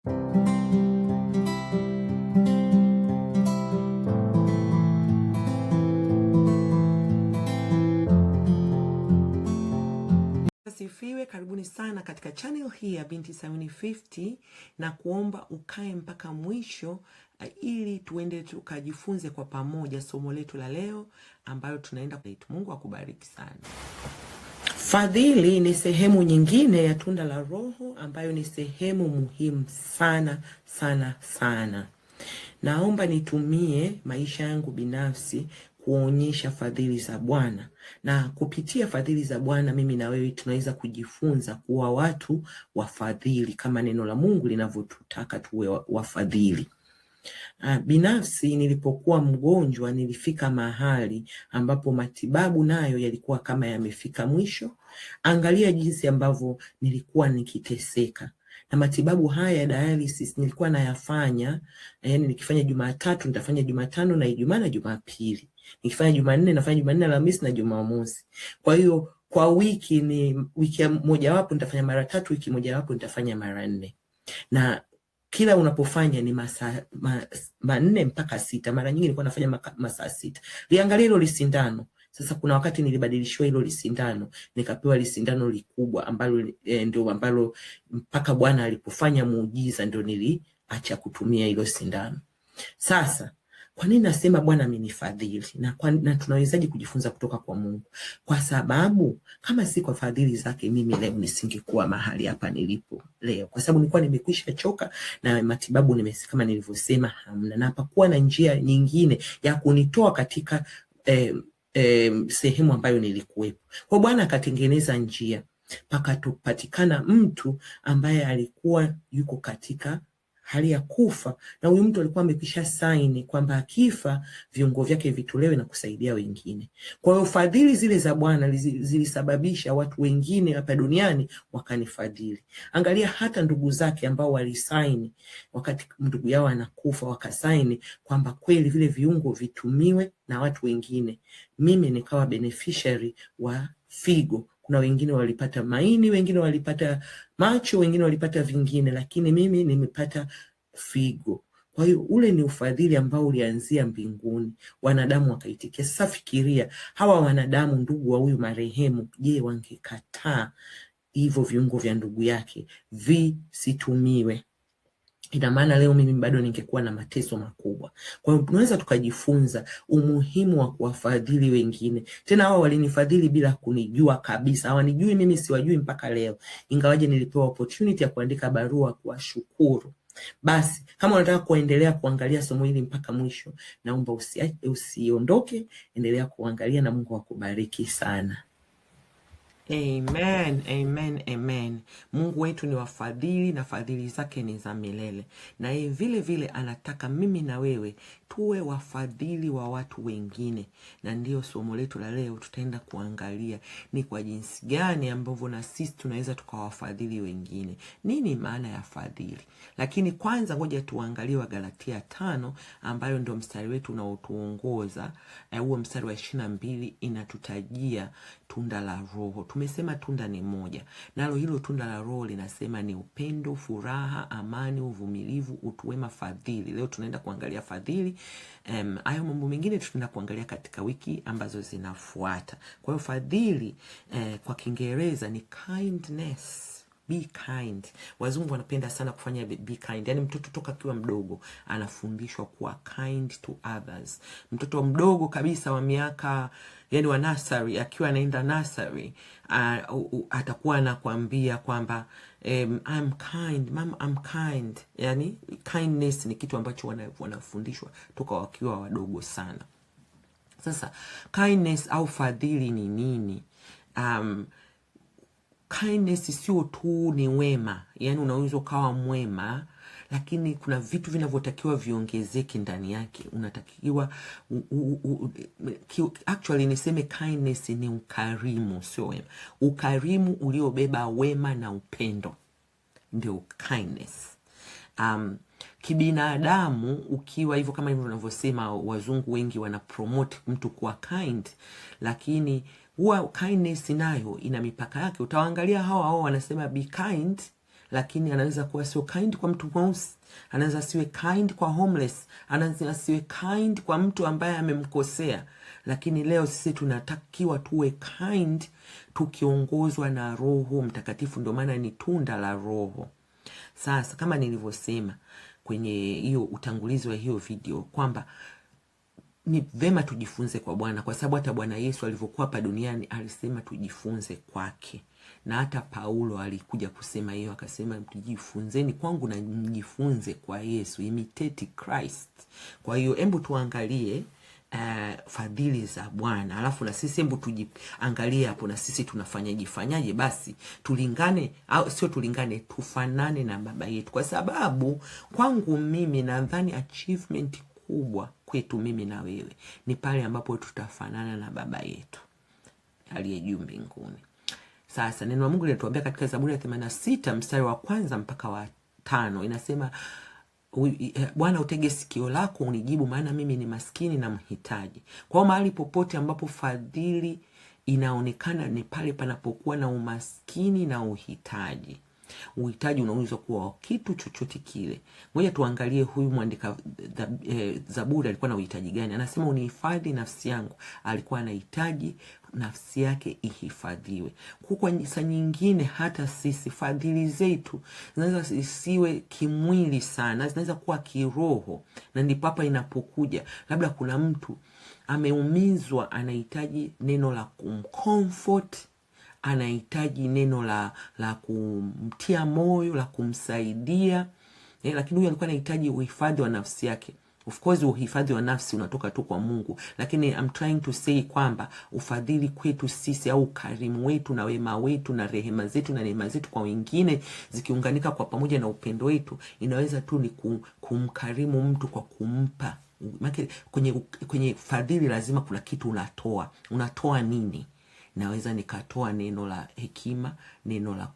Asifiwe, karibuni sana katika channel hii ya Binti Sayuni 50 na kuomba ukae mpaka mwisho ili tuende tukajifunze kwa pamoja somo letu la leo ambayo tunaenda kuletu. Mungu akubariki sana. Fadhili ni sehemu nyingine ya tunda la Roho ambayo ni sehemu muhimu sana sana sana. Naomba nitumie maisha yangu binafsi kuonyesha fadhili za Bwana, na kupitia fadhili za Bwana mimi na wewe tunaweza kujifunza kuwa watu wafadhili kama neno la Mungu linavyotutaka tuwe wafadhili. Binafsi nilipokuwa mgonjwa nilifika mahali ambapo matibabu nayo yalikuwa kama yamefika mwisho. Angalia jinsi ambavyo nilikuwa nikiteseka. Na matibabu haya ya dialysis nilikuwa nayafanya, yani nikifanya Jumatatu nitafanya Jumatano na Ijumaa na Jumapili. Nikifanya Jumanne nafanya Jumanne, Alhamisi na Jumamosi. Kwa hiyo kwa wiki ni wiki moja wapo nitafanya mara 3, wiki moja wapo nitafanya mara 4. Na kila unapofanya ni masaa 4 mpaka 6. Mara nyingi nilikuwa nafanya masaa 6. Liangalia hilo lisindano. Sasa kuna wakati nilibadilishiwa hilo lisindano, nikapewa lisindano likubwa ambalo ndio ambalo mpaka Bwana alipofanya muujiza ndio niliacha kutumia hilo sindano. Sasa kwa nini nasema Bwana amenifadhili na tunawezaje kujifunza kutoka kwa Mungu? Kwa sababu kama si kwa fadhili zake mimi leo nisingekuwa mahali hapa nilipo leo, kwa sababu nilikuwa nimekwisha choka na matibabu kama nilivyosema hamna, na hapakuwa na njia nyingine ya kunitoa katika sehemu ambayo nilikuwepo. Kwa Bwana akatengeneza njia, pakatupatikana mtu ambaye alikuwa yuko katika hali ya kufa, na huyu mtu alikuwa amekwisha saini kwamba akifa viungo vyake vitolewe na kusaidia wengine. Kwa hiyo fadhili zile za Bwana zilisababisha watu wengine hapa duniani wakanifadhili. Angalia hata ndugu zake ambao walisaini wakati ndugu yao anakufa, wakasaini kwamba kweli vile viungo vitumiwe na watu wengine. Mimi nikawa beneficiary wa figo. Kuna wengine walipata maini, wengine walipata macho, wengine walipata vingine, lakini mimi nimepata figo. Kwa hiyo ule ni ufadhili ambao ulianzia mbinguni, wanadamu wakaitikia. Sasa fikiria, hawa wanadamu ndugu wa huyu marehemu, je, wangekataa hivyo viungo vya ndugu yake visitumiwe? Ina maana leo mimi bado ningekuwa na mateso makubwa. Kwa hiyo tunaweza tukajifunza umuhimu wa kuwafadhili wengine. Tena hao walinifadhili bila kunijua kabisa. Hawanijui mimi, siwajui mpaka leo. Ingawaje nilipewa opportunity ya kuandika barua kuwashukuru. Basi kama unataka kuendelea kuangalia somo hili mpaka mwisho, naomba usiondoke, endelea kuangalia na Mungu akubariki sana. Amen, amen, amen. Mungu wetu ni wafadhili na fadhili zake ni za milele. Na yeye vile vile anataka mimi na wewe tuwe wafadhili wa watu wengine. Na ndio somo letu la leo tutaenda kuangalia ni kwa jinsi gani ambavyo na sisi tunaweza tukawafadhili wengine. Nini maana ya fadhili? Lakini kwanza ngoja tuangalie Wagalatia 5 ambayo ndio mstari wetu unaotuongoza. Huo mstari wa 22 inatutajia tunda la Roho. Tumesema tunda ni moja. Nalo hilo tunda la Roho linasema ni upendo, furaha, amani, uvumilivu, utu wema, fadhili. Leo tunaenda kuangalia fadhili. Hayo mambo mengine tutaenda kuangalia katika wiki ambazo zinafuata. Kwa hiyo fadhili kwa Kiingereza ni kindness. Be kind. Wazungu wanapenda sana kufanya be kind. Yani mtoto toka akiwa mdogo anafundishwa kuwa kind to others. Mtoto mdogo kabisa wa miaka yani wa nursery, akiwa anaenda nursery, atakuwa anakuambia kwamba I'm kind, mom, I'm kind. Yani kindness ni kitu ambacho wanafundishwa toka wakiwa wadogo sana. Sasa kindness au fadhili ni nini? Kindness sio tu ni wema. Yani unaweza ukawa mwema, lakini kuna vitu vinavyotakiwa viongezeke ndani yake. Unatakiwa actually niseme kindness ni ukarimu, sio wema. Ukarimu uliobeba wema na upendo ndio kindness. Kibinadamu ukiwa hivyo kama hivyo unavyosema, wazungu wengi wana promote mtu kuwa kind, lakini huwa kindness nayo ina mipaka yake. Utaangalia hawa wanasema be kind, lakini anaweza kuwa sio kind kwa mtu mweusi, anaweza siwe kind kwa homeless, anaweza siwe kind kwa mtu ambaye amemkosea. Lakini leo sisi tunatakiwa tuwe kind tukiongozwa na Roho Mtakatifu. Ndio maana ni tunda la Roho. Sasa kama nilivyosema kwenye hiyo utangulizi wa hiyo video kwamba ni vema tujifunze kwa Bwana, kwa sababu hata Bwana Yesu alivyokuwa hapa duniani alisema tujifunze kwake. Na hata Paulo alikuja kusema hiyo, akasema tujifunzeni kwangu na mjifunze kwa Yesu, imitate Christ. Kwa hiyo hebu tuangalie fadhili za Bwana, alafu na sisi hebu tujiangalie hapo na sisi tunafanyaje basi tulingane, au sio tulingane, tufanane na baba yetu. Kwa sababu kwangu mimi nadhani achievement kubwa kwetu mimi na wewe ni pale ambapo tutafanana na baba yetu aliye juu mbinguni. Sasa neno la Mungu linatuambia katika Zaburi ya 86 mstari wa 1 mpaka wa 5, inasema Bwana utege sikio lako unijibu, maana mimi ni maskini na mhitaji. Kwa mahali popote ambapo fadhili inaonekana ni pale panapokuwa na umaskini na uhitaji. Uhitaji unaweza kuwa kitu chochote kile. Ngoja tuangalie huyu mwandika Zaburi alikuwa na uhitaji gani. Anasema unihifadhi nafsi yangu. Alikuwa anahitaji nafsi yake ihifadhiwe. Kwa saa nyingine hata sisi fadhili zetu zinaweza isiwe kimwili sana, zinaweza kuwa kiroho. Na ndipo hapa inapokuja labda kuna mtu ameumizwa, anahitaji neno la kumcomfort, anahitaji neno la kumtia moyo, la kumsaidia. Lakini huyu alikuwa anahitaji uhifadhi wa nafsi yake. Of course uhifadhi wa nafsi unatoka tu kwa Mungu, lakini I'm trying to say kwamba ufadhili kwetu sisi au ukarimu wetu na wema wetu na rehema zetu na neema zetu kwa wengine zikiunganika kwa pamoja na upendo wetu, inaweza tu ni kumkarimu mtu kwa kumpa. Kwenye fadhili lazima kuna kitu unatoa. Unatoa nini? Naweza nikatoa neno la hekima, neno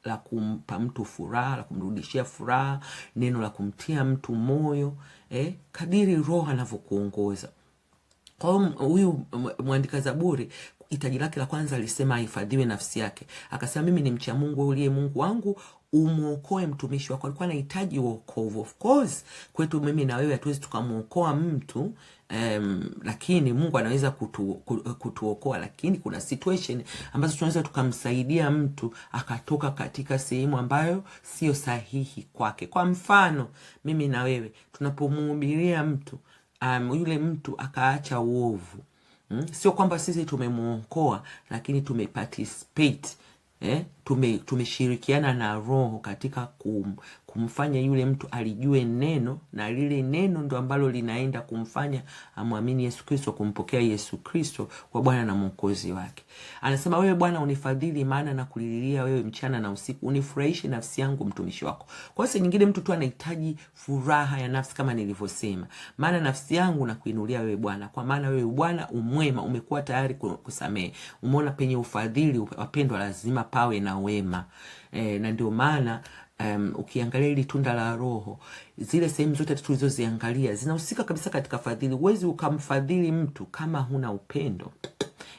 la kumpa mtu furaha, la kumrudishia furaha, neno la kumtia mtu moyo, kadiri Roho anavyokuongoza. Kwa huyu mwandika Zaburi hitaji lake la kwanza alisema ahifadhiwe nafsi yake. Akasema mimi ni mcha Mungu, uliye Mungu wangu, umuokoe mtumishi wako. Alikuwa anahitaji wokovu. Of course kwetu mimi na wewe hatuwezi tukamuokoa mtu, lakini Mungu anaweza kutuokoa. Lakini kuna situation ambazo tunaweza tukamsaidia mtu akatoka katika sehemu ambayo sio sahihi kwake. Kwa mfano mimi na wewe tunapomhubiria mtu, yule mtu akaacha uovu, sio kwamba sisi tumemuokoa, lakini tumeparticipate, tumeshirikiana na Roho katika kumfanya yule mtu alijue neno, na lile neno ndo ambalo linaenda kumfanya amwamini Yesu Kristo, kumpokea Yesu Kristo kwa Bwana na Mwokozi wake. Anasema wewe Bwana unifadhili, maana na kulilia wewe mchana na usiku, unifurahishe nafsi yangu mtumishi wako. Kwa hiyo nyingine mtu tu anahitaji furaha ya nafsi kama nilivyosema, maana nafsi yangu na kuinulia wewe Bwana, kwa maana wewe Bwana umwema, umekuwa tayari kusamehe. Umeona penye ufadhili wapendwa lazima pawe na wema. Na ndio maana ukiangalia ili tunda la Roho, zile sehemu zote tulizoziangalia zinahusika kabisa katika fadhili. Huwezi ukamfadhili mtu kama huna upendo.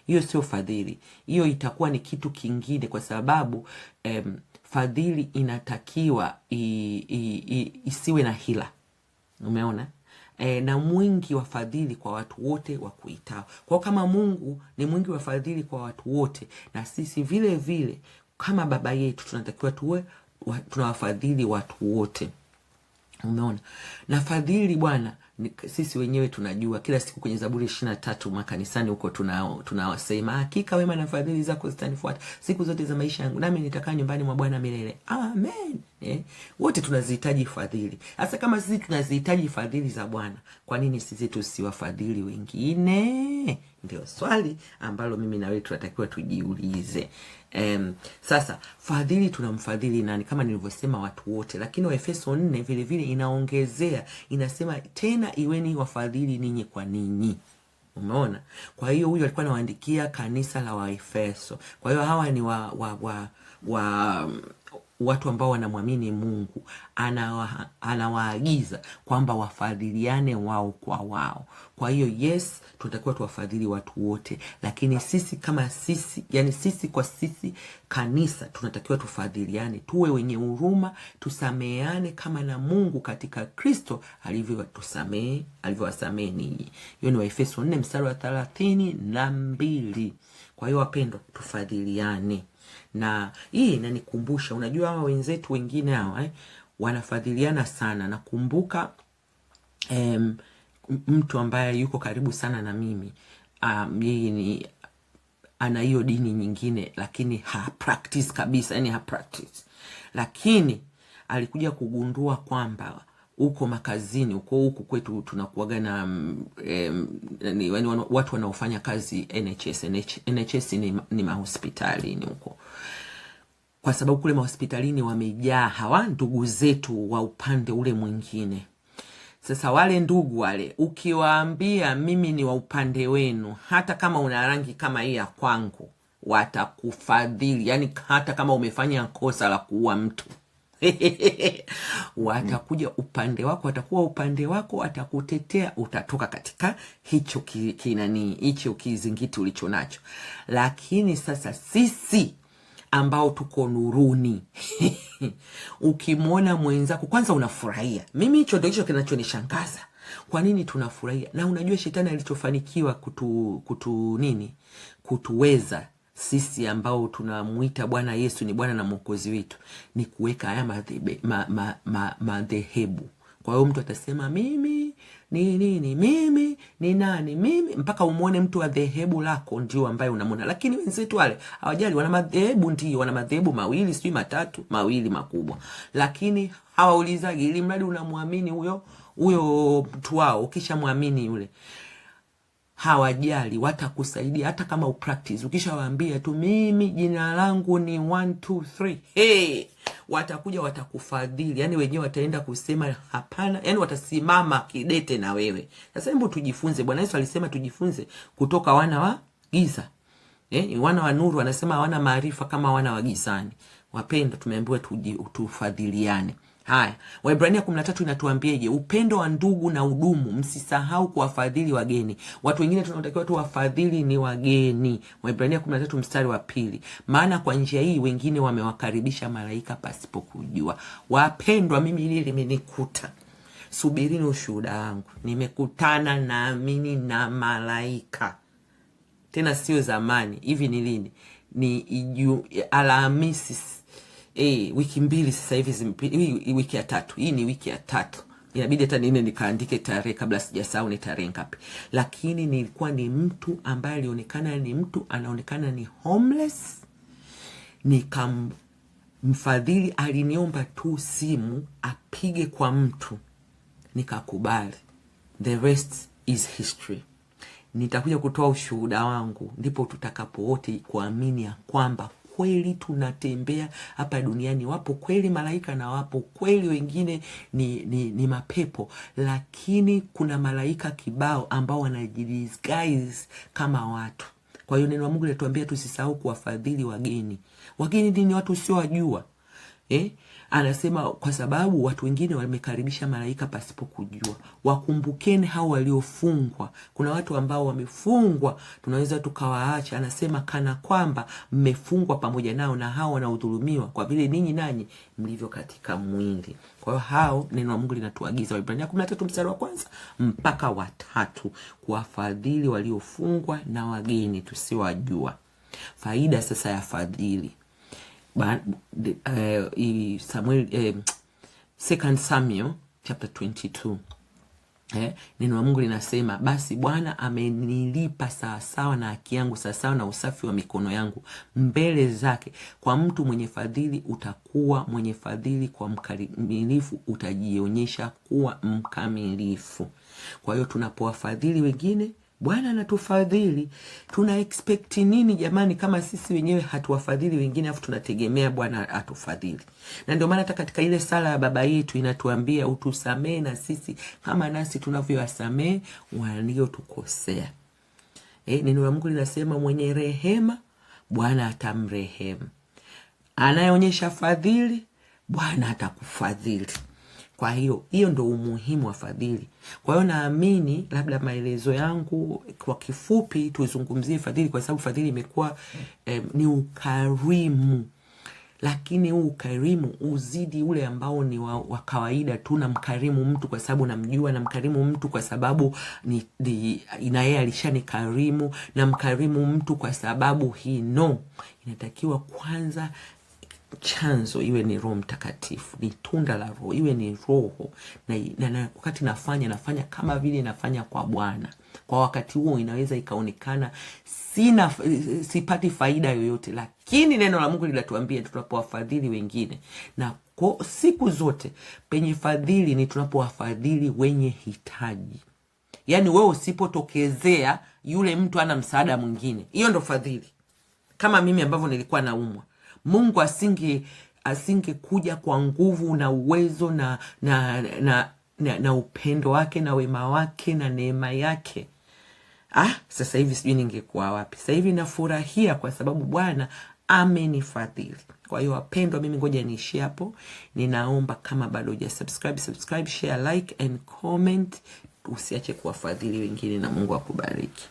Hiyo sio fadhili, hiyo itakuwa ni kitu kingine, kwa sababu fadhili inatakiwa isiwe na hila. Umeona? Na mwingi wa fadhili kwa watu wote wa kuitao. Kwa kama Mungu ni mwingi wa fadhili kwa watu wote, na sisi vile vile kama baba yetu tunatakiwa tuwe tunawafadhili watu wote. Umeona? Na fadhili Bwana sisi wenyewe tunajua, kila siku kwenye Zaburi 23 makanisani huko tunawasema hakika wema na fadhili zako zitanifuata siku zote za maisha yangu, nami nitakaa nyumbani mwa Bwana milele. Amen. Wote tunazihitaji fadhili. Sasa kama sisi tunazihitaji fadhili za Bwana, kwa nini sisi tusiwafadhili wengine? Ndio swali ambalo mimi na wewe tunatakiwa tujiulize. Sasa fadhili tunamfadhili nani? Kama nilivyosema watu wote, lakini Waefeso 4 vile vile inaongezea, inasema tena iweni wafadhili ninyi kwa ninyi. Umeona? Kwa hiyo huyu alikuwa anawaandikia kanisa la Waefeso. Kwa hiyo hawa ni watu ambao wanamwamini Mungu, anawaagiza kwamba wafadhiliane wao kwa wao. Kwa hiyo yes, tunatakiwa tuwafadhili watu wote, lakini sisi kama sisi, yani sisi kwa sisi kanisa, tunatakiwa tufadhiliane, tuwe wenye huruma, tusameheane kama na Mungu katika Kristo alivyowasamehe ninyi. Hiyo ni Waefeso 4 mstari wa 32. Kwa hiyo wapendwa, tufadhiliane. Na hii inanikumbusha, unajua hawa wenzetu wengine hawa wanafadhiliana sana. Nakumbuka mtu ambaye yuko karibu sana na mimi, yeye ni ana hiyo dini nyingine, lakini practice kabisa, yani practice. Lakini alikuja kugundua kwamba uko makazini, huku kwetu tunakuaga na watu wanaofanya kazi NHS. NHS ni mahospitalini huko. Kwa sababu kule mahospitalini wamejaa hawa ndugu zetu wa upande ule mwingine. Sasa wale ndugu wale, ukiwaambia mimi ni wa upande wenu, hata kama una rangi kama hii ya kwangu, watakufadhili. Yani hata kama umefanya kosa la kuua mtu, watakuja upande wako, watakuwa upande wako, watakutetea, utatoka katika hicho hicho kizingiti ulicho nacho. Lakini sasa sisi ambao tuko nuruni, ukimwona mwenzako kwanza unafurahia. Mimi hicho kinachonishangaza. Kwa nini tunafurahia? Na unajua shetani alichofanikiwa kutuweza sisi ambao tunamuita Bwana Yesu ni Bwana na Mwokozi wetu, ni kuweka haya madhehebu. Kwa hiyo mtu atasema mimi ni nini, mimi ni nani, mimi, mpaka umuone mtu wa dhehebu lako ndio ambaye unamwona. Lakini wenzetu wale hawajali, wana madhehebu, ndio wana madhehebu mawili, sijui matatu, mawili makubwa, lakini hawaulizagi, ili mradi unamwamini huyo mtu wao. Ukisha muamini yule, hawajali, watakusaidia hata kama upractice. Ukishawaambia tu mimi jina langu ni 1 2 3, hey, watakuja watakufadhili. Yani wenyewe wataenda kusema hapana, yani watasimama kidete na wewe. Sasa hebu tujifunze. Bwana Yesu alisema tujifunze kutoka wana wa giza. Wana wa nuru anasema hawana maarifa kama wana wa gizani. Wapendwa, tumeambiwa tufadhiliane. Haya, Waebrania 13 inatuambiaje? Upendo wa ndugu na udumu, msisahau kuwafadhili wageni. Watu wengine tunatakiwa tuwafadhili ni wageni. Waebrania 13 mstari wa 2. Maana kwa njia hii wengine wamewakaribisha malaika pasipo kujua. Wapendwa, mimi hili limenikuta. Subirini ushuhuda wangu. Nimekutana naamini na malaika. Tena sio zamani. Hivi ni lini? Ni Alhamisi. Wiki 2 sasa hivi, wiki ya 3. Hii ni wiki ya 3. Inabidi hata nikaandike tarehe kabla sijasahau ni tarehe ngapi. Lakini nilikuwa ni mtu ambaye alionekana ni mtu anaonekana ni homeless. Nikamfadhili, aliniomba tu simu apige kwa mtu. Nikakubali. The rest is history. Nitakuja kutoa ushuhuda wangu, ndipo tutakapo wote kuamini ya kwamba kweli tunatembea hapa duniani. Wapo kweli malaika na wapo kweli wengine ni mapepo, lakini kuna malaika kibao ambao wanajidisguise kama watu. Kwa hiyo neno la Mungu linatuambia tusisahau kuwafadhili wageni. Wageni ni watu usiowajua. Anasema kwa sababu watu wengine wamekaribisha malaika pasipo kujua. Wakumbukeni hao waliofungwa. Kuna watu ambao wamefungwa, tunaweza tukawaacha. Anasema kana kwamba mmefungwa pamoja nao, na hao wanaodhulumiwa kwa vile ninyi nanyi mlivyo katika mwili. Kwa hiyo hao neno la Mungu linatuagiza, Waebrania 13 mstari wa 1 mpaka wa 3, kuwafadhili waliofungwa na wageni tusiowajua. Faida sasa ya fadhili. Second Samuel chapter 22. Neno la Mungu linasema, basi Bwana amenilipa sawasawa na haki yangu, sawasawa na usafi wa mikono yangu mbele zake. Kwa mtu mwenye fadhili utakuwa mwenye fadhili, kwa mkamilifu utajionyesha kuwa mkamilifu. Kwa hiyo tunapowafadhili wengine, Bwana anatufadhili. Tuna expect nini jamani, kama sisi wenyewe hatuwafadhili wengine afu tunategemea Bwana atufadhili? Na ndio maana hata katika ile sala ya Baba yetu inatuambia utusamee na sisi kama nasi tunavyowasamee waliotukosea. Neno la Mungu linasema mwenye rehema Bwana atamrehemu. Anayeonyesha fadhili Bwana atakufadhili. Kwa hiyo ndo umuhimu wa fadhili. Kwa hiyo naamini labda maelezo yangu kwa kifupi tuzungumzie fadhili, kwa sababu fadhili imekuwa ni ukarimu. Lakini huu ukarimu uzidi ule ambao ni wa kawaida tu, na mkarimu mtu kwa sababu namjua, na mkarimu mtu kwa sababu na yeye alishanikarimu, na mkarimu mtu kwa sababu inatakiwa kwanza chanzo iwe ni Roho Mtakatifu, ni tunda la Roho, iwe ni Roho, na wakati nafanya kama vile nafanya kwa Bwana. Kwa wakati huo inaweza ikaonekana sipati faida yoyote, lakini neno la Mungu linatuambia tunapowafadhili wengine, na kwa siku zote penye fadhili ni tunapowafadhili wenye hitaji. Yani wewe usipotokezea, yule mtu ana msaada mwingine, hiyo ndo fadhili. Kama mimi ambavyo nilikuwa naumwa, Mungu asinge kuja kwa nguvu na uwezo na upendo wake na wema wake na neema yake, sasa hivi sijui ningekuwa wapi. Sasa hivi nafurahia kwa sababu Bwana amenifadhili. Kwa hiyo wapendwa, mimi ngoja niishie hapo. Ninaomba kama bado hujasubscribe, share, like and comment. Usiache kuwafadhili wengine, na Mungu akubariki.